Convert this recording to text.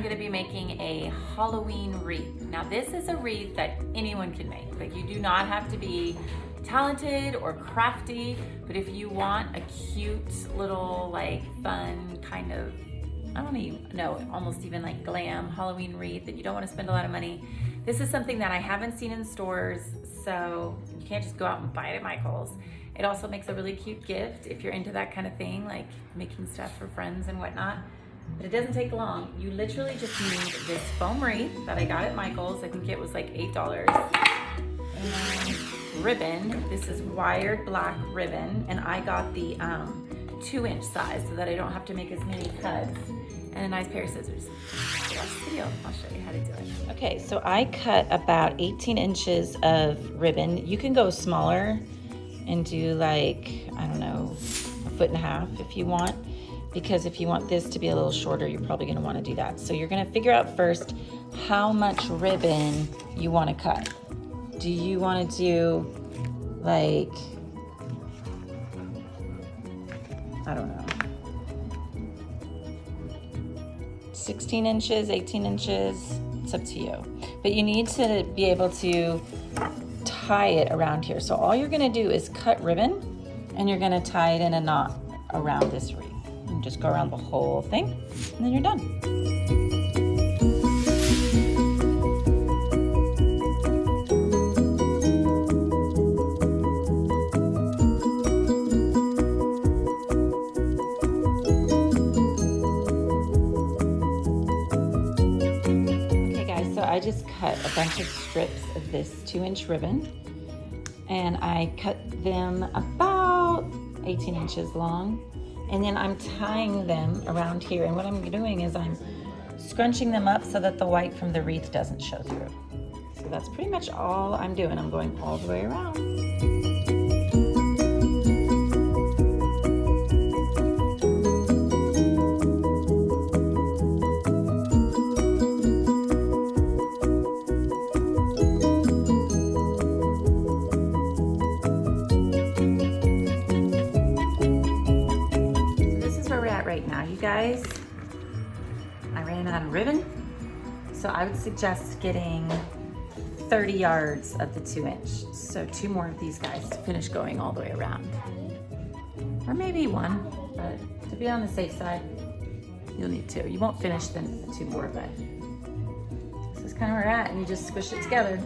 gonna be making a Halloween wreath. Now this is a wreath that anyone can make. Like, you do not have to be talented or crafty, but if you want a cute little, like, fun kind of, I don't even know, almost even like glam Halloween wreath that you don't want to spend a lot of money, this is something that I haven't seen in stores, so you can't just go out and buy it at Michael's. It also makes a really cute gift if you're into that kind of thing, like making stuff for friends and whatnot. But it doesn't take long. You literally just need this foam wreath that I got at Michael's. I think it was like $8. And ribbon. This is wired black ribbon, and I got the 2-inch size so that I don't have to make as many cuts. And a nice pair of scissors. Watch the video, I'll show you how to do it. Okay, so I cut about 18 inches of ribbon. You can go smaller and do like, I don't know, 1.5 feet if you want, because if you want this to be a little shorter, you're probably gonna wanna do that. So you're gonna figure out first how much ribbon you wanna cut. Do you wanna do like, I don't know, 16 inches, 18 inches, it's up to you. But you need to be able to tie it around here. So all you're gonna do is cut ribbon, and you're gonna tie it in a knot around this wreath. And just go around the whole thing, and then you're done. I just cut a bunch of strips of this 2-inch ribbon, and I cut them about 18 inches long, and then I'm tying them around here, and what I'm doing is I'm scrunching them up so that the white from the wreath doesn't show through. So that's pretty much all I'm doing. I'm going all the way around. Right now, you guys, I ran out of ribbon, so I would suggest getting 30 yards of the 2-inch. So 2 more of these guys to finish going all the way around, or maybe 1, but to be on the safe side, you'll need 2. You won't finish the 2 more, but this is kind of where we're at, and you just squish it together.